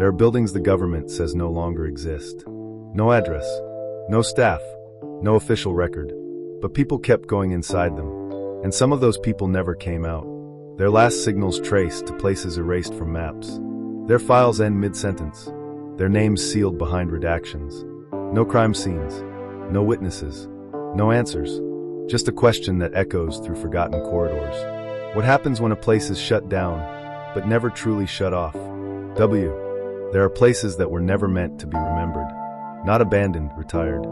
There are buildings the government says no longer exist. No address, no staff, no official record. But people kept going inside them. And some of those people never came out. Their last signals traced to places erased from maps. Their files end mid-sentence. Their names sealed behind redactions. No crime scenes. No witnesses. No answers. Just a question that echoes through forgotten corridors. What happens when a place is shut down, but never truly shut off? There are places that were never meant to be remembered. Not abandoned, retired.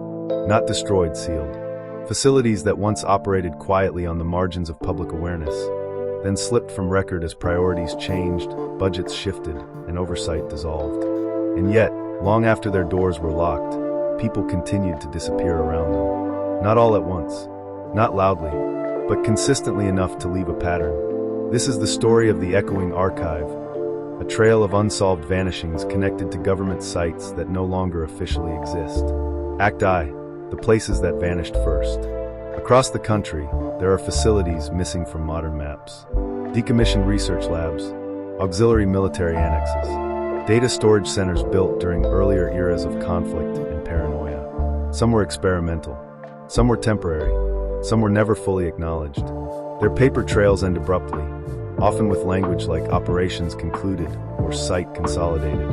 Not destroyed, sealed. Facilities that once operated quietly on the margins of public awareness, then slipped from record as priorities changed, budgets shifted, and oversight dissolved. And yet, long after their doors were locked, people continued to disappear around them. Not all at once, not loudly, but consistently enough to leave a pattern. This is the story of the Echoing Archive, a trail of unsolved vanishings connected to government sites that no longer officially exist. Act I, the places that vanished first. Across the country, there are facilities missing from modern maps. Decommissioned research labs, auxiliary military annexes, data storage centers built during earlier eras of conflict and paranoia. Some were experimental, some were temporary, some were never fully acknowledged. Their paper trails end abruptly, often with language like operations concluded or site consolidated.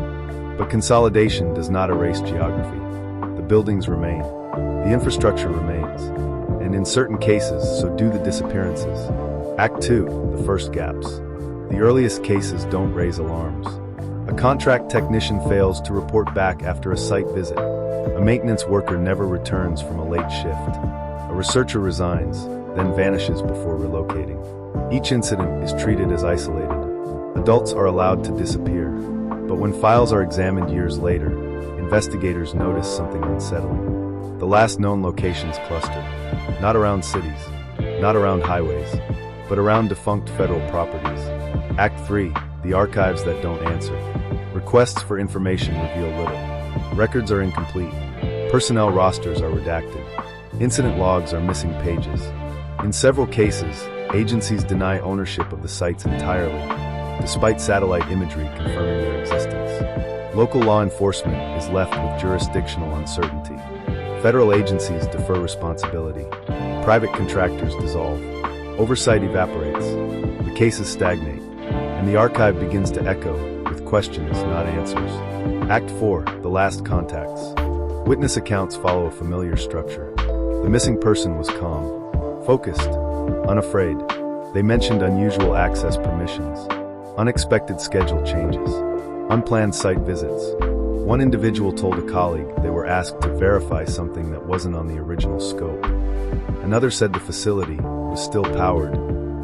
But consolidation does not erase geography. The buildings remain, the infrastructure remains, and in certain cases, so do the disappearances. Act 2, the first gaps. The earliest cases don't raise alarms. A contract technician fails to report back after a site visit. A maintenance worker never returns from a late shift. A researcher resigns, then vanishes before relocating. Each incident is treated as isolated. Adults are allowed to disappear. But when files are examined years later, investigators notice something unsettling. The last known locations cluster, not around cities, not around highways, but around defunct federal properties. Act 3, the archives that don't answer. Requests for information reveal little. Records are incomplete. Personnel rosters are redacted. Incident logs are missing pages. In several cases, agencies deny ownership of the sites entirely, despite satellite imagery confirming their existence. Local law enforcement is left with jurisdictional uncertainty. Federal agencies defer responsibility. Private contractors dissolve. Oversight evaporates. The cases stagnate. And the archive begins to echo, with questions, not answers. Act 4, the last contacts. Witness accounts follow a familiar structure. The missing person was calm, focused, unafraid. They mentioned unusual access permissions, unexpected schedule changes, unplanned site visits. One individual told a colleague they were asked to verify something that wasn't on the original scope. Another said the facility was still powered,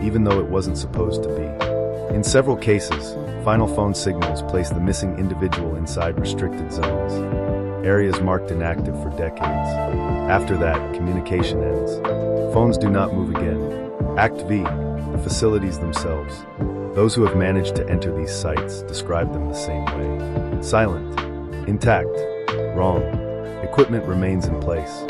even though it wasn't supposed to be. In several cases, final phone signals placed the missing individual inside restricted zones, areas marked inactive for decades. After that, communication ends. Phones do not move again. Act V, the facilities themselves. Those who have managed to enter these sites describe them the same way. Silent, intact, wrong. Equipment remains in place.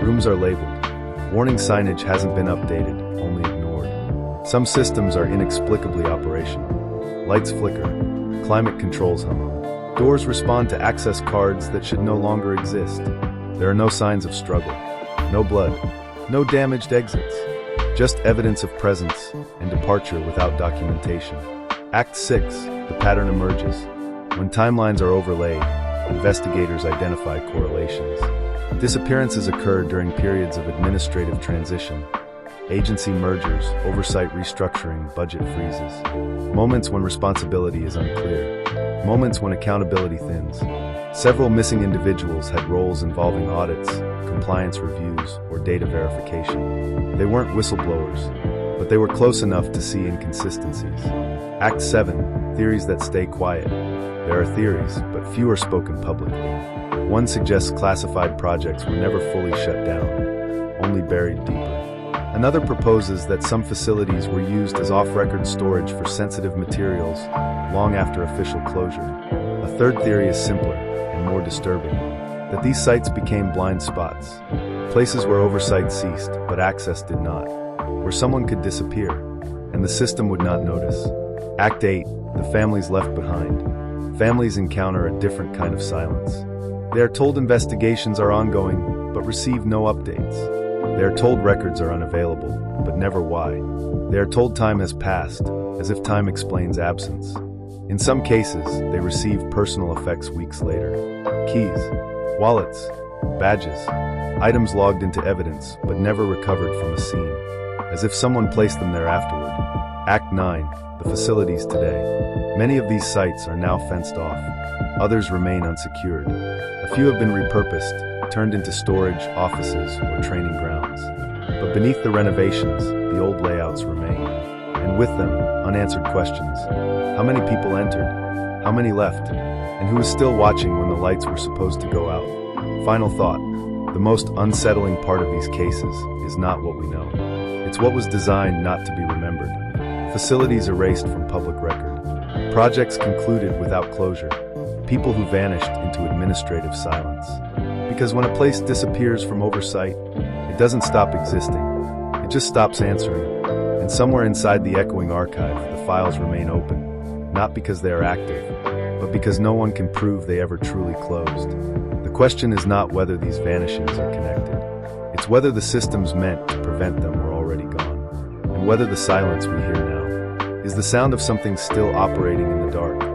Rooms are labeled. Warning signage hasn't been updated, only ignored. Some systems are inexplicably operational. Lights flicker. Climate controls hum. Doors respond to access cards that should no longer exist. There are no signs of struggle. No blood. No damaged exits. Just evidence of presence and departure without documentation. Act 6, the pattern emerges. When timelines are overlaid, investigators identify correlations. Disappearances occur during periods of administrative transition, agency mergers, oversight restructuring, budget freezes. Moments when responsibility is unclear. Moments when accountability thins. Several missing individuals had roles involving audits, compliance reviews, or data verification. They weren't whistleblowers, but they were close enough to see inconsistencies. Act 7, theories that stay quiet. There are theories, but few are spoken publicly. One suggests classified projects were never fully shut down, only buried deeper. Another proposes that some facilities were used as off-record storage for sensitive materials long after official closure. A third theory is simpler and more disturbing, that these sites became blind spots, places where oversight ceased but access did not, where someone could disappear and the system would not notice. Act 8, the families left behind. families encounter a different kind of silence. They are told investigations are ongoing, but receive no updates. They are told records are unavailable, but never why. They are told time has passed, as if time explains absence. In some cases, they receive personal effects weeks later. Keys, wallets, badges, items logged into evidence, but never recovered from a scene, as if someone placed them there afterward. Act 9. The facilities today. Many of these sites are now fenced off. Others remain unsecured. A few have been repurposed, turned into storage, offices, or training grounds. But beneath the renovations, the old layouts remain. And with them, unanswered questions. How many people entered? How many left? And who was still watching when the lights were supposed to go out? Final thought. The most unsettling part of these cases is not what we know. It's what was designed not to be remembered. Facilities erased from public record. Projects concluded without closure. People who vanished into administrative silence. Because when a place disappears from oversight, it doesn't stop existing. It just stops answering. And somewhere inside the echoing archive, the files remain open. Not because they are active, but because no one can prove they ever truly closed. The question is not whether these vanishings are connected. It's whether the systems meant to prevent them were already gone. And whether the silence we hear now is the sound of something still operating in the dark.